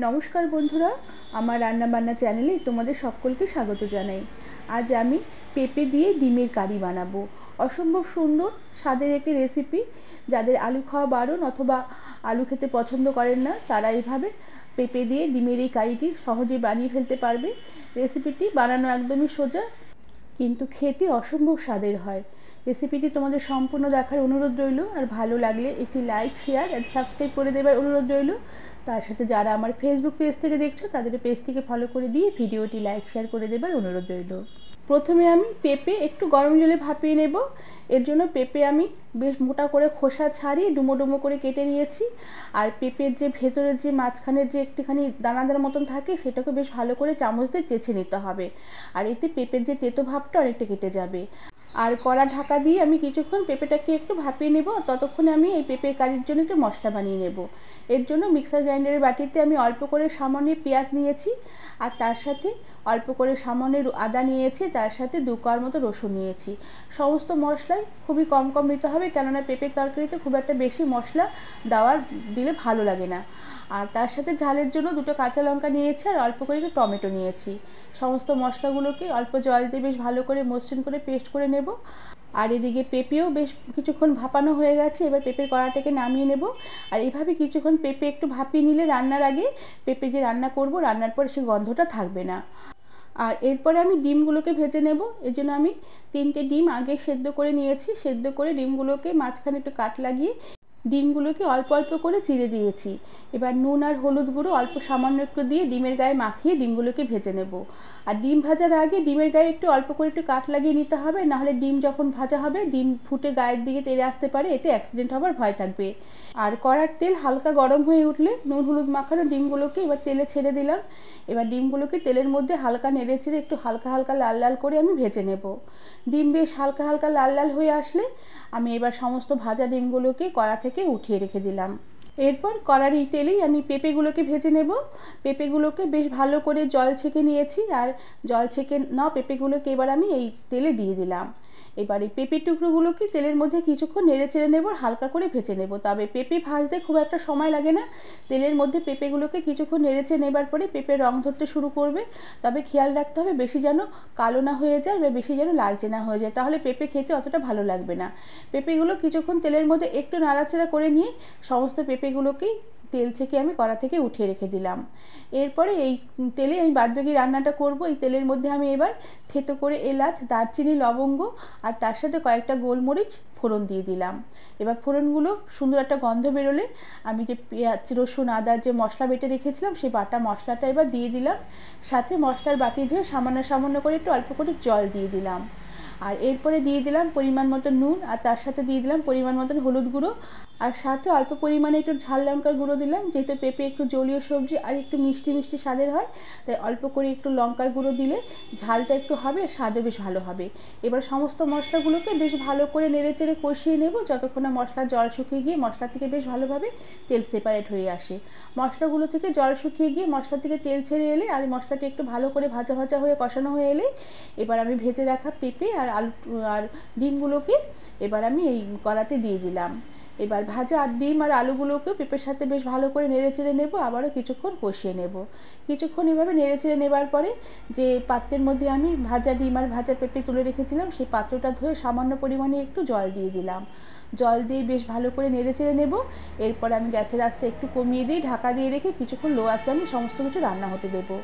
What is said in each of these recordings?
নমস্কার বন্ধুরা, আমার রান্নাবান্না চ্যানেলে তোমাদের সকলকে স্বাগত জানাই। আজ আমি পেঁপে দিয়ে ডিমের কারি বানাবো। অসম্ভব সুন্দর স্বাদের একটি রেসিপি। যাদের আলু খাওয়া বারণ অথবা আলু খেতে পছন্দ করেন না, তারা এইভাবে পেঁপে দিয়ে ডিমের এই কারিটি সহজে বানিয়ে ফেলতে পারবে। রেসিপিটি বানানো একদমই সোজা, কিন্তু খেতে অসম্ভব স্বাদের হয়। রেসিপিটি তোমাদের সম্পূর্ণ দেখার অনুরোধ রইল, আর ভালো লাগলে একটি লাইক, শেয়ার আর সাবস্ক্রাইব করে দেবার অনুরোধ রইল। তার সাথে যারা আমার ফেসবুক পেজ থেকে দেখছো, তাদের পেজটিকে ফলো করে দিয়ে ভিডিওটি লাইক, শেয়ার করে দেবার অনুরোধ রইল। প্রথমে আমি পেঁপে একটু গরম জলে ভাপিয়ে নেব। এর জন্য পেঁপে আমি বেশ মোটা করে খোসা ছাড়িয়ে ডুমো ডুমো করে কেটে নিয়েছি। আর পেঁপের যে ভেতরের যে মাঝখানের যে একটুখানি দানাদার মতন থাকে, সেটাকে বেশ ভালো করে চামচ দিয়ে চেঁচে নিতে হবে। আর এতে পেঁপের যে তেতো ভাবটা অনেকটা কেটে যাবে। আর কড়া ঢাকা দিয়ে আমি কিছুক্ষণ পেঁপেটাকে একটু ভাপিয়ে নেব। ততক্ষণে আমি এই পেঁপের কারির জন্য একটু মশলা বানিয়ে নেব। এর জন্য মিক্সার গ্রাইন্ডারের বাটিতে আমি অল্প করে সামান্য পেঁয়াজ নিয়েছি, আর তার সাথে অল্প করে সামান্য আদা নিয়েছি, তার সাথে 2 কোয়া মতো রসুন নিয়েছি। সমস্ত মশলাই খুবই কম কম নিতে হবে, কেননা পেঁপের তরকারিতে খুব একটা বেশি মশলা দিলে ভালো লাগে না। আর তার সাথে ঝালের জন্য 2টো কাঁচা লঙ্কা নিয়েছি, আর অল্প করে একটু টমেটো নিয়েছি। সমস্ত মশলাগুলোকে অল্প জল দিয়ে বেশ ভালো করে মসৃণ করে পেস্ট করে নেব। আর এদিকে পেঁপেও বেশ কিছুক্ষণ ভাপানো হয়ে গেছে। এবার পেঁপের কড়াটাকে নামিয়ে নেব। আর এইভাবে কিছুক্ষণ পেঁপে একটু ভাপিয়ে নিলে রান্নার আগে পেঁপে যে রান্না করব, রান্নার পর সেই গন্ধটা থাকবে না। আর এরপরে আমি ডিমগুলোকে ভেজে নেব। এর জন্য আমি 3টে ডিম আগে সেদ্ধ করে নিয়েছি। সেদ্ধ করে ডিমগুলোকে মাঝখানে একটু কাট লাগিয়ে ডিমগুলোকে অল্প অল্প করে চিড়ে দিয়েছি। এবার নুন আর হলুদ গুঁড়ো অল্প সামান্য একটু দিয়ে ডিমের গায়ে মাখিয়ে ডিমগুলোকে ভেজে নেব। আর ডিম ভাজার আগে ডিমের গায়ে একটু অল্প করে একটু কাট লাগিয়ে নিতে হবে, নাহলে ডিম যখন ভাজা হবে ডিম ফুটে গায়ের দিকে তেড়ে আসতে পারে, এতে অ্যাক্সিডেন্ট হওয়ার ভয় থাকবে। আর কড়ার তেল হালকা গরম হয়ে উঠলে নুন হলুদ মাখানো ডিমগুলোকে এবার তেলে ছেড়ে দিলাম। এবার ডিমগুলোকে তেলের মধ্যে হালকা নেড়ে চেড়ে একটু হালকা হালকা লাল লাল করে আমি ভেজে নেব। ডিম বেশ হালকা হালকা লাল লাল হয়ে আসলে আমি এবার সমস্ত ভাজা ডিমগুলোকে কড়া থেকে উঠিয়ে রেখে দিলাম। এরপর কড়ার এই তেলেই আমি পেঁপেগুলোকে ভেজে নেব। পেঁপেগুলোকে বেশ ভালো করে জল ছেঁকে নিয়েছি, আর জল ছেঁকে নেওয়া পেঁপেগুলোকে এবার আমি এই তেলে দিয়ে দিলাম। এবার এই পেঁপের টুকরোগুলোকে তেলের মধ্যে কিছুক্ষণ নেড়ে চেড়ে নেব, হালকা করে ভেজে নেব। তবে পেঁপে ভাজতে খুব একটা সময় লাগে না। তেলের মধ্যে পেঁপেগুলোকে কিছুক্ষণ নেড়ে চেড়ে নেবার পরে পেঁপে রং ধরতে শুরু করবে। তবে খেয়াল রাখতে হবে বেশি যেন কালো না হয়ে যায় বা বেশি যেন লালচে না হয়ে যায়, তাহলে পেঁপে খেতে অতটা ভালো লাগবে না। পেঁপেগুলো কিছুক্ষণ তেলের মধ্যে একটু নাড়াচাড়া করে নিয়ে সমস্ত পেঁপেগুলোকেই তেল থেকে আমি কড়া থেকে উঠিয়ে রেখে দিলাম। এরপরে এই তেলে আমি বাদবাকি রান্নাটা করব। এই তেলের মধ্যে আমি এবার থেতো করে এলাচ, দারচিনি, লবঙ্গ আর তার সাথে কয়েকটা গোলমরিচ ফোড়ন দিয়ে দিলাম। এবার ফোড়নগুলো সুন্দর একটা গন্ধ বেরোলে আমি যে পেঁয়াজ, রসুন, আদার যে মশলা বেটে রেখেছিলাম, সেই বাটা মশলাটা এবার দিয়ে দিলাম। সাথে মশলার বাটি ধুয়ে সামান্য সামান্য করে একটু অল্প করে জল দিয়ে দিলাম। আর এরপরে দিয়ে দিলাম পরিমাণ মতো নুন, আর তার সাথে দিয়ে দিলাম পরিমাণ মতন হলুদ গুঁড়ো, আর সাথে অল্প পরিমাণে একটু ঝাল লঙ্কার গুঁড়ো দিলাম। যেহেতু পেঁপে একটু জলীয় সবজি আর একটু মিষ্টি মিষ্টি স্বাদের হয়, তাই অল্প করে একটু লঙ্কার গুঁড়ো দিলে ঝালটা একটু হবে আর স্বাদও বেশ ভালো হবে। এবার সমস্ত মশলাগুলোকে বেশ ভালো করে নেড়ে চেড়ে কষিয়ে নেব, যতক্ষণ না মশলার জল শুকিয়ে গিয়ে মশলা থেকে বেশ ভালোভাবে তেল সেপারেট হয়ে আসে। মশলাগুলো থেকে জল শুকিয়ে গিয়ে মশলা থেকে তেল ছেড়ে এলে আর মশলাটি একটু ভালো করে ভাজা ভাজা হয়ে কষানো হয়ে এলে এবার আমি ভেজে রাখা পেঁপে আর আলু আর ডিমগুলোকে এবার আমি এই কড়াতে দিয়ে দিলাম। এবার ভাজা আর ডিম আর আলুগুলোকে পেঁপের সাথে বেশ ভালো করে নেড়ে চেড়ে নেব, আবারও কিছুক্ষণ কষিয়ে নেব। কিছুক্ষণ এভাবে নেড়ে চেড়ে নেবার পরে যে পাত্রের মধ্যে আমি ভাজা ডিম আর ভাজা পেঁপে তুলে রেখেছিলাম, সেই পাত্রটা ধুয়ে সামান্য পরিমাণে একটু জল দিয়ে দিলাম। জল দিয়ে বেশ ভালো করে নেড়ে চেড়ে নেব। এরপর আমি গ্যাসের আঁচটা একটু কমিয়ে দিয়ে ঢাকা দিয়ে রেখে কিছুক্ষণ লো আঁচে আমি সমস্ত কিছু রান্না হতে দেবো।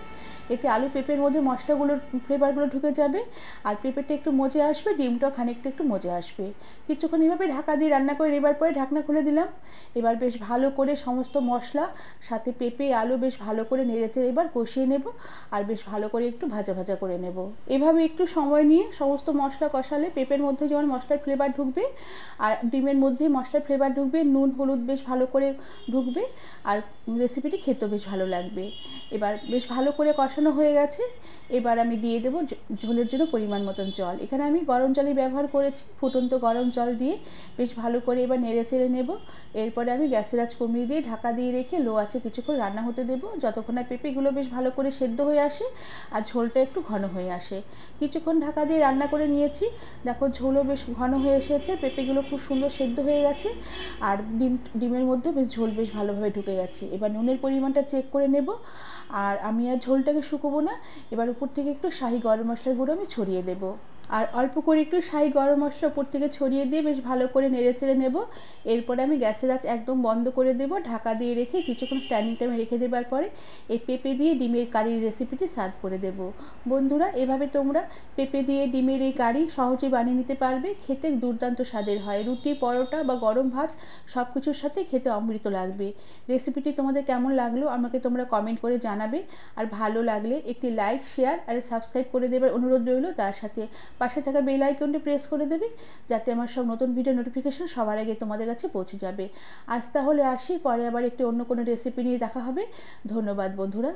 এতে আলু পেঁপের মধ্যে মশলাগুলোর ফ্লেভারগুলো ঢুকে যাবে, আর পেঁপেটা একটু মজে আসবে, ডিমটাও খানিকটা একটু মজে আসবে। কিছুক্ষণ এভাবে ঢাকা দিয়ে রান্না করে নেবার পরে ঢাকনা খুলে দিলাম। এবার বেশ ভালো করে সমস্ত মশলা সাথে পেঁপে আলু বেশ ভালো করে নেড়েচেড়ে এবার কষিয়ে নেব, আর বেশ ভালো করে একটু ভাজা ভাজা করে নেব। এভাবে একটু সময় নিয়ে সমস্ত মশলা কষালে পেঁপের মধ্যে যেমন মশলার ফ্লেভার ঢুকবে আর ডিমের মধ্যে মশলার ফ্লেভার ঢুকবে, নুন হলুদ বেশ ভালো করে ঢুকবে, আর রেসিপিটি খেতেও বেশ ভালো লাগবে। এবার বেশ ভালো করে কষানো হয়ে গেছে। এবার আমি দিয়ে দেবো ঝোলের জন্য পরিমাণ মতন জল। এখানে আমি গরম জলই ব্যবহার করেছি, ফুটন্ত গরম জল দিয়ে বেশ ভালো করে এবার নেড়ে চেড়ে নেব। এরপরে আমি গ্যাসের আঁচ কমিয়ে দিয়ে ঢাকা দিয়ে রেখে লো আঁচে কিছুক্ষণ রান্না হতে দেবো, যতক্ষণ না পেঁপেগুলো বেশ ভালো করে সেদ্ধ হয়ে আসে আর ঝোলটা একটু ঘন হয়ে আসে। কিছুক্ষণ ঢাকা দিয়ে রান্না করে নিয়েছি, দেখো ঝোলও বেশ ঘন হয়ে এসেছে, পেঁপেগুলো খুব সুন্দর সেদ্ধ হয়ে গেছে আর ডিমের মধ্যে বেশ ঝোল বেশ ভালোভাবে ঢুকে গেছে। এবার নুনের পরিমাণটা চেক করে নেব। আর আমি আর ঝোলটাকে শুকোবো না, এবার উপর থেকে একটু শাহি গরম মশলার গুঁড়ো আমি ছড়িয়ে দেবো। আর অল্প করে একটু শাহি গরম মশলা উপর থেকে ছড়িয়ে দিয়ে বেশ ভালো করে নেড়ে চেড়ে নেব। এরপরে আমি গ্যাসের আঁচ একদম বন্ধ করে দেবো, ঢাকা দিয়ে রেখে কিছুক্ষণ স্ট্যান্ডিং টাইমে রেখে দেবার পরে এই পেঁপে দিয়ে ডিমের কারির রেসিপিটি সার্ভ করে দেবো। বন্ধুরা, এভাবে তোমরা পেঁপে দিয়ে ডিমের এই কারি সহজেই বানিয়ে নিতে পারবে। খেতে দুর্দান্ত স্বাদের হয়, রুটি, পরোটা বা গরম ভাত সব কিছুর সাথে খেতে অমৃত লাগবে। রেসিপিটি তোমাদের কেমন লাগলো আমাকে তোমরা কমেন্ট করে জানাবে। আর ভালো লাগলে একটি লাইক, শেয়ার আর সাবস্ক্রাইব করে দেবার অনুরোধ রইল। তার সাথে পাশে থাকা বেল আইকনটি প্রেস করে দেবে, যাতে আমার সব নতুন ভিডিও নোটিফিকেশন সবার আগে তোমাদের কাছে পৌঁছে যাবে। আজ তাহলে আসি, পরে আবার একটি অন্য কোনো রেসিপি নিয়ে দেখা হবে। ধন্যবাদ বন্ধুরা।